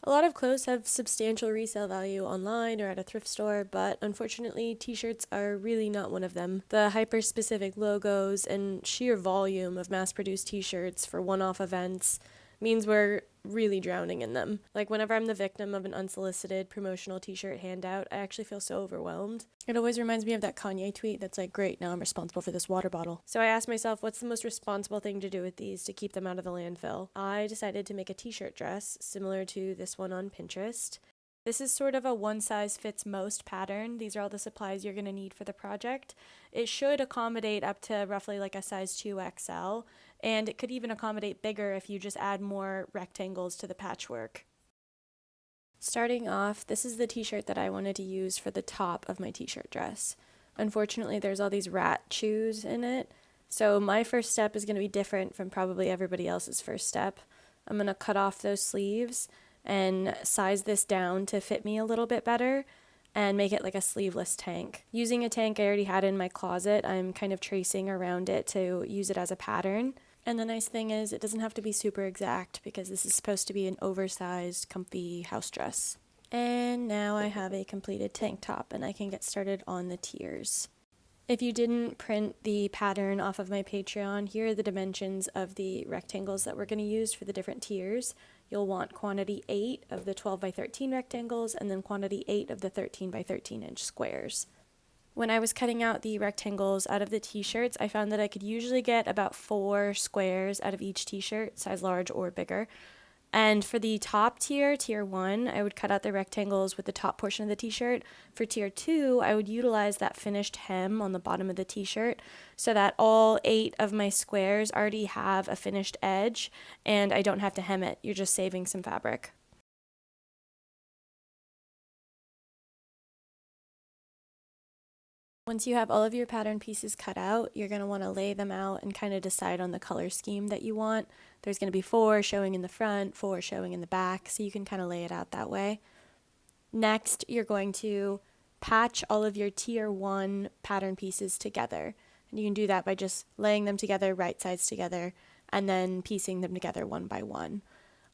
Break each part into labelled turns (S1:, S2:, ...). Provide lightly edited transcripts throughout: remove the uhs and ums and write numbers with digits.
S1: A lot of clothes have substantial resale value online or at a thrift store, but unfortunately, t-shirts are really not one of them. The hyper-specific logos and sheer volume of mass-produced t-shirts for one-off events means we're really drowning in them. Like whenever I'm the victim of an unsolicited promotional t-shirt handout, I actually feel so overwhelmed. It always reminds me of that Kanye tweet that's like, great, now I'm responsible for this water bottle. So I asked myself, what's the most responsible thing to do with these to keep them out of the landfill? I decided to make a t-shirt dress similar to this one on Pinterest. This is sort of a one-size-fits-most pattern. These are all the supplies you're going to need for the project. It should accommodate up to roughly like a size 2XL, and it could even accommodate bigger if you just add more rectangles to the patchwork. Starting off, this is the t-shirt that I wanted to use for the top of my t-shirt dress. Unfortunately, there's all these rat chews in it, so my first step is going to be different from probably everybody else's first step. I'm going to cut off those sleeves and size this down to fit me a little bit better and make it like a sleeveless tank. Using a tank I already had in my closet, I'm kind of tracing around it to use it as a pattern. And the nice thing is it doesn't have to be super exact because this is supposed to be an oversized, comfy house dress. And now I have a completed tank top and I can get started on the tiers. If you didn't print the pattern off of my Patreon, here are the dimensions of the rectangles that we're going to use for the different tiers. You'll want quantity 8 of the 12 by 13 rectangles and then quantity 8 of the 13 by 13 inch squares. When I was cutting out the rectangles out of the t-shirts, I found that I could usually get about 4 squares out of each t-shirt, size large or bigger. And for the top tier, tier 1, I would cut out the rectangles with the top portion of the t-shirt. For tier 2, I would utilize that finished hem on the bottom of the t-shirt so that all 8 of my squares already have a finished edge and I don't have to hem it. You're just saving some fabric. Once you have all of your pattern pieces cut out, you're going to want to lay them out and kind of decide on the color scheme that you want. There's going to be 4 showing in the front, 4 showing in the back, so you can kind of lay it out that way. Next, you're going to patch all of your tier 1 pattern pieces together. And you can do that by just laying them together, right sides together, and then piecing them together one by one.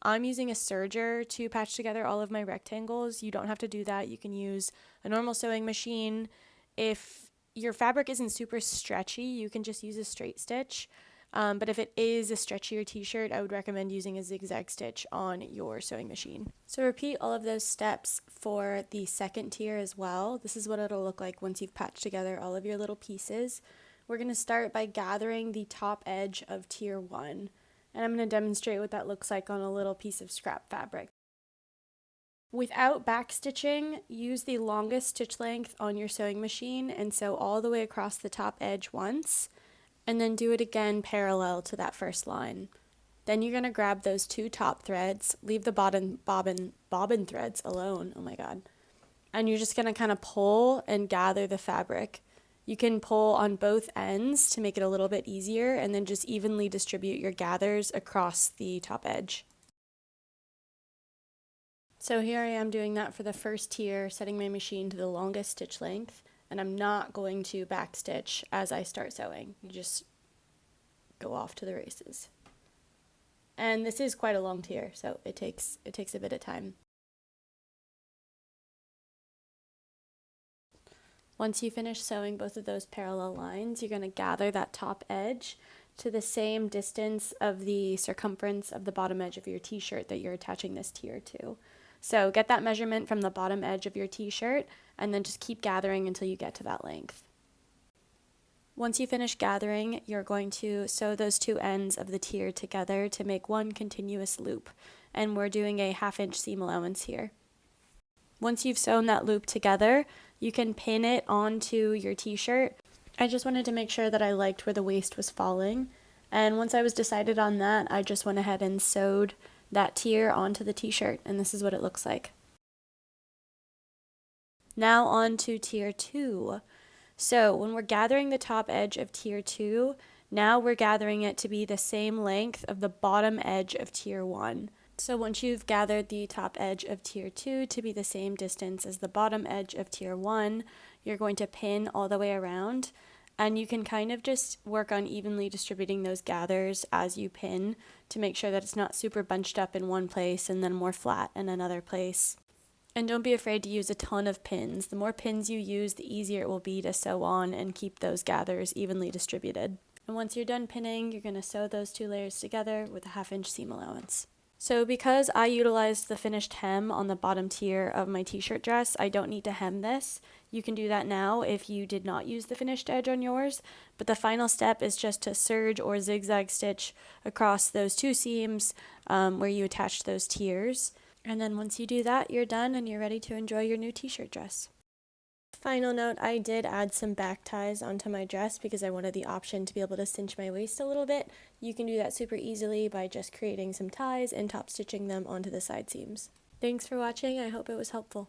S1: I'm using a serger to patch together all of my rectangles. You don't have to do that. You can use a normal sewing machine. If your fabric isn't super stretchy, you can just use a straight stitch. But if it is a stretchier t-shirt, I would recommend using a zigzag stitch on your sewing machine. So repeat all of those steps for the second tier as well. This is what it'll look like once you've patched together all of your little pieces. We're going to start by gathering the top edge of tier 1. And I'm going to demonstrate what that looks like on a little piece of scrap fabric. Without backstitching, use the longest stitch length on your sewing machine and sew all the way across the top edge once, and then do it again parallel to that first line. Then you're going to grab those 2 top threads, leave the bobbin threads alone, oh my god, and you're just going to kind of pull and gather the fabric. You can pull on both ends to make it a little bit easier, and then just evenly distribute your gathers across the top edge. So here I am doing that for the first tier, setting my machine to the longest stitch length, and I'm not going to backstitch as I start sewing. You just go off to the races. And this is quite a long tier, so it takes a bit of time. Once you finish sewing both of those parallel lines, you're going to gather that top edge to the same distance of the circumference of the bottom edge of your t-shirt that you're attaching this tier to. So get that measurement from the bottom edge of your t-shirt and then just keep gathering until you get to that length. Once you finish gathering, you're going to sew those 2 ends of the tier together to make one continuous loop, and we're doing a 1/2 inch seam allowance here. Once you've sewn that loop together, you can pin it onto your t-shirt. I just wanted to make sure that I liked where the waist was falling, and once I was decided on that, I just went ahead and sewed that tier onto the t-shirt, and this is what it looks like. Now on to tier 2. So when we're gathering the top edge of tier 2, now we're gathering it to be the same length of the bottom edge of tier 1. So once you've gathered the top edge of tier 2 to be the same distance as the bottom edge of tier 1, you're going to pin all the way around, And you can kind of just work on evenly distributing those gathers as you pin to make sure that it's not super bunched up in one place and then more flat in another place. And don't be afraid to use a ton of pins. The more pins you use, the easier it will be to sew on and keep those gathers evenly distributed. And once you're done pinning, you're going to sew those 2 layers together with a 1/2 inch seam allowance. So because I utilized the finished hem on the bottom tier of my t-shirt dress, I don't need to hem this. You can do that now if you did not use the finished edge on yours, but the final step is just to serge or zigzag stitch across those 2 seams where you attached those tiers. And then once you do that, you're done and you're ready to enjoy your new t-shirt dress. Final note, I did add some back ties onto my dress because I wanted the option to be able to cinch my waist a little bit. You can do that super easily by just creating some ties and top stitching them onto the side seams. Thanks for watching. I hope it was helpful.